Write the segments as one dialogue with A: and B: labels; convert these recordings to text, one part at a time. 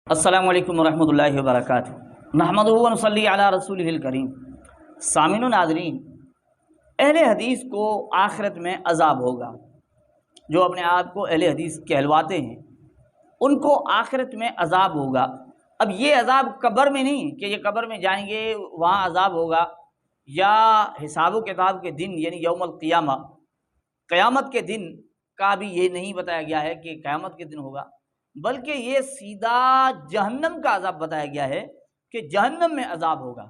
A: السلام علیکم ورحمۃ اللہ وبرکاتہ۔ نحمدہ و نصلی علی رسولہ الکریم۔ سامعین و ناظرین، اہل حدیث کو آخرت میں عذاب ہوگا۔ جو اپنے آپ کو اہل حدیث کہلواتے ہیں ان کو آخرت میں عذاب ہوگا۔ اب یہ عذاب قبر میں نہیں کہ یہ قبر میں جائیں گے وہاں عذاب ہوگا، یا حساب و کتاب کے دن یعنی یوم القیامہ، قیامت کے دن کا بھی یہ نہیں بتایا گیا ہے کہ قیامت کے دن ہوگا، بلکہ یہ سیدھا جہنم کا عذاب بتایا گیا ہے کہ جہنم میں عذاب ہوگا۔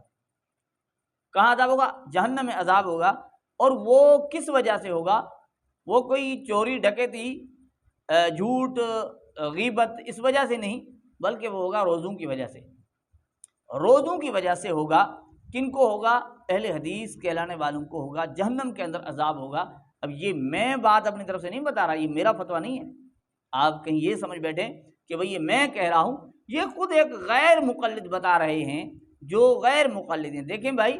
A: کہاں عذاب ہوگا؟ جہنم میں عذاب ہوگا۔ اور وہ کس وجہ سے ہوگا؟ وہ کوئی چوری ڈکیتی، جھوٹ، غیبت اس وجہ سے نہیں، بلکہ وہ ہوگا روزوں کی وجہ سے۔ روزوں کی وجہ سے ہوگا۔ کن کو ہوگا؟ اہل حدیث کہلانے والوں کو ہوگا، جہنم کے اندر عذاب ہوگا۔ اب یہ میں بات اپنی طرف سے نہیں بتا رہا، یہ میرا فتویٰ نہیں ہے۔ آپ کہیں یہ سمجھ بیٹھیں کہ بھئی یہ میں کہہ رہا ہوں، یہ خود ایک غیر مقلد بتا رہے ہیں جو غیر مقلد ہیں۔ دیکھیں بھائی،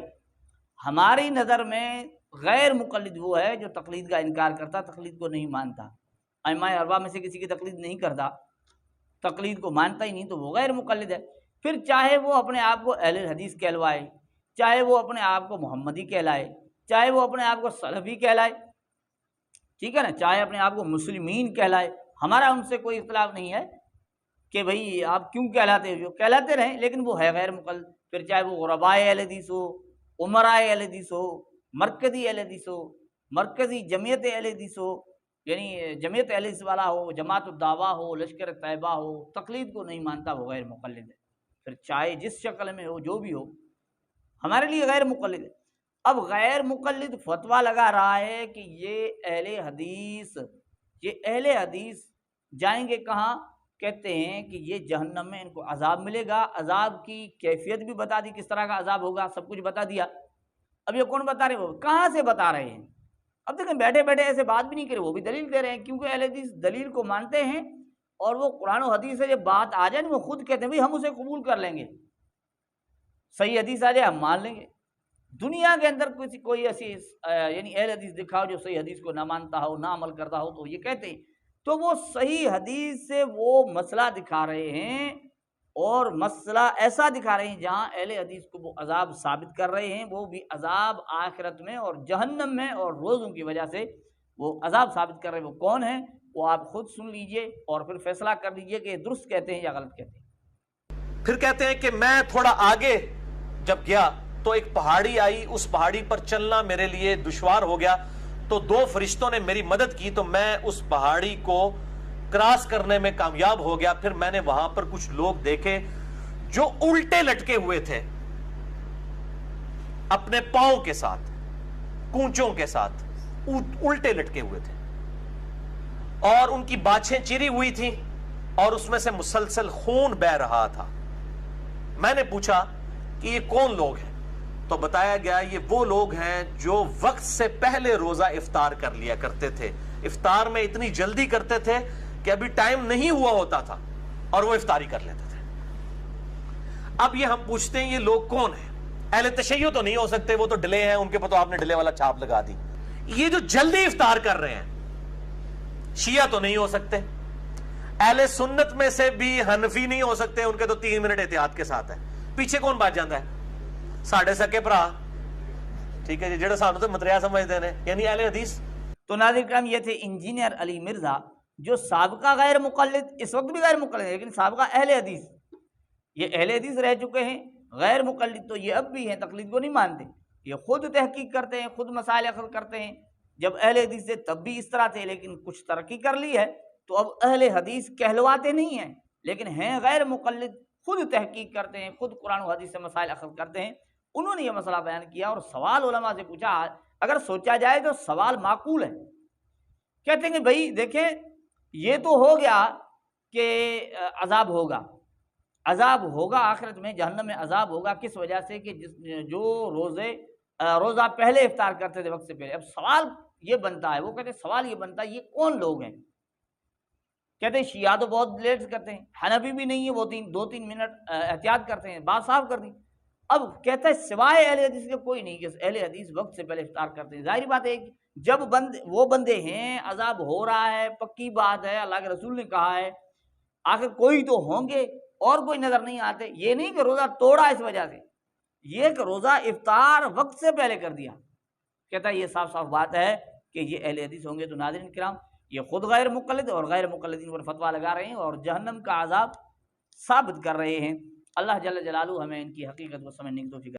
A: ہماری نظر میں غیر مقلد وہ ہے جو تقلید کا انکار کرتا، تقلید کو نہیں مانتا، ائمہ اربعہ میں سے کسی کی تقلید نہیں کرتا، تقلید کو مانتا ہی نہیں، تو وہ غیر مقلد ہے۔ پھر چاہے وہ اپنے آپ کو اہل حدیث کہلوائے، چاہے وہ اپنے آپ کو محمدی کہلائے، چاہے وہ اپنے آپ کو سلفی کہلائے، ٹھیک ہے نا، چاہے اپنے آپ کو مسلمین کہلائے، ہمارا ان سے کوئی اختلاف نہیں ہے کہ بھئی آپ کیوں کہلاتے ہو، جو کہلاتے رہیں، لیکن وہ ہے غیر مقلد۔ پھر چاہے وہ غربائے اہل حدیث ہو، امرائے اہل حدیث ہو، مرکزی اہل حدیث ہو، مرکزی جمعیت اہل حدیث ہو، یعنی جمعیت اہل حدیث والا ہو، جماعت الدعویٰ ہو، لشکر طیبہ ہو، تقلید کو نہیں مانتا، وہ غیر مقلد ہے۔ پھر چاہے جس شکل میں ہو، جو بھی ہو، ہمارے لیے غیر مقلد ہے۔ اب غیر مقلد فتویٰ لگا رہا ہے کہ یہ اہل حدیث جائیں گے کہاں؟ کہتے ہیں کہ یہ جہنم میں ان کو عذاب ملے گا۔ عذاب کی کیفیت بھی بتا دی، کس طرح کا عذاب ہوگا، سب کچھ بتا دیا۔ اب یہ کون بتا رہے ہیں؟ وہ کہاں سے بتا رہے ہیں؟ اب دیکھیں، بیٹھے بیٹھے ایسے بات بھی نہیں کرے، وہ بھی دلیل دے رہے ہیں، کیونکہ اہل حدیث دلیل کو مانتے ہیں، اور وہ قرآن و حدیث سے جب بات آ جائے وہ خود کہتے ہیں بھئی ہم اسے قبول کر لیں گے، صحیح حدیث آ جائے ہم مان لیں گے۔ دنیا کے اندر کوئی ایسی یعنی اہل حدیث دکھاؤ جو صحیح حدیث کو نہ مانتا ہو، نہ عمل کرتا ہو، تو یہ کہتے ہیں، تو وہ صحیح حدیث سے وہ مسئلہ دکھا رہے ہیں، اور مسئلہ ایسا دکھا رہے ہیں جہاں اہل حدیث کو وہ عذاب ثابت کر رہے ہیں، وہ بھی عذاب آخرت میں اور جہنم میں اور روزوں کی وجہ سے وہ عذاب ثابت کر رہے ہیں۔ وہ کون ہیں؟ وہ آپ خود سن لیجئے اور پھر فیصلہ کر لیجئے کہ درست کہتے ہیں یا غلط کہتے ہیں۔
B: پھر کہتے ہیں کہ میں تھوڑا آگے جب گیا تو ایک پہاڑی آئی، اس پہاڑی پر چلنا میرے لیے دشوار ہو گیا، تو دو فرشتوں نے میری مدد کی، تو میں اس پہاڑی کو کراس کرنے میں کامیاب ہو گیا۔ پھر میں نے وہاں پر کچھ لوگ دیکھے جو الٹے لٹکے ہوئے تھے، اپنے پاؤں کے ساتھ، کونچوں کے ساتھ الٹے لٹکے ہوئے تھے، اور ان کی باچھیں چری ہوئی تھیں، اور اس میں سے مسلسل خون بہہ رہا تھا۔ میں نے پوچھا کہ یہ کون لوگ ہیں؟ تو بتایا گیا یہ وہ لوگ ہیں جو وقت سے پہلے روزہ افطار کر لیا کرتے تھے، افطار میں اتنی جلدی کرتے تھے کہ ابھی ٹائم نہیں ہوا ہوتا تھا اور وہ افطاری کر لیتے تھے۔ اب یہ ہم پوچھتے ہیں یہ لوگ کون ہیں؟ اہل تشیع تو نہیں ہو سکتے، وہ تو ڈلے ہیں، ان کے پتہ آپ نے ڈلے والا چھاپ لگا دی۔ یہ جو جلدی افطار کر رہے ہیں شیعہ تو نہیں ہو سکتے، اہل سنت میں سے بھی حنفی نہیں ہو سکتے، ان کے تو 3 منٹ احتیاط کے ساتھ ہے۔ پیچھے کون بات جانتا ہے؟ ساڑھے سکے پرا، ٹھیک ہے جی، جڑے سانو تو متریا سمجھتے ہیں، یعنی اہل حدیث۔
A: تو ناظرین کرام، یہ تھے انجینئر علی مرزا، جو سابقہ غیر مقلد، اس وقت بھی غیر مقلد ہے، لیکن سابقہ اہل حدیث، یہ اہل حدیث رہ چکے ہیں، غیر مقلد تو یہ اب بھی ہیں، تقلید کو نہیں مانتے، یہ خود تحقیق کرتے ہیں، خود مسائل اخذ کرتے ہیں۔ جب اہل حدیث تھے تب بھی اس طرح تھے، لیکن کچھ ترقی کر لی ہے تو اب اہل حدیث کہلواتے نہیں ہیں، لیکن ہیں غیر مقلد، خود تحقیق کرتے ہیں، خود قرآن و حدیث سے مسائل اخذ کرتے ہیں۔ انہوں نے یہ مسئلہ بیان کیا اور سوال علماء سے پوچھا، اگر سوچا جائے تو سوال معقول ہے۔ کہتے ہیں کہ بھئی دیکھیں، یہ تو ہو گیا کہ عذاب ہوگا آخرت میں، جہنم میں عذاب ہوگا، کس وجہ سے؟ کہ جو روزہ پہلے افطار کرتے تھے، وقت سے پہلے۔ اب سوال یہ بنتا ہے، وہ کہتے ہیں سوال یہ بنتا ہے یہ کون لوگ ہیں؟ کہتے ہیں شیعہ تو بہت لیٹ کرتے ہیں، حنفی بھی نہیں ہے، وہ 2-3 منٹ احتیاط کرتے ہیں، بات صاف کر دی۔ اب کہتا ہے سوائے اہل حدیث کے کوئی نہیں، کہ اہل حدیث وقت سے پہلے افطار کرتے ہیں۔ ظاہری بات ہے کہ جب وہ بندے ہیں، عذاب ہو رہا ہے، پکی بات ہے، اللہ کے رسول نے کہا ہے، آخر کوئی تو ہوں گے اور کوئی نظر نہیں آتے. یہ نہیں کہ روزہ توڑا اس وجہ سے، یہ کہ روزہ افطار وقت سے پہلے کر دیا. کہتا ہے یہ صاف صاف بات ہے کہ یہ اہل حدیث ہوں گے. تو ناظرین کرام، یہ خود غیر مقلد اور غیر مقلدین پر فتویٰ لگا رہے ہیں اور جہنم کا عذاب ثابت کر رہے ہیں. اللہ جل جلالہ ہمیں ان کی حقیقت کو سمجھنے کی توفیق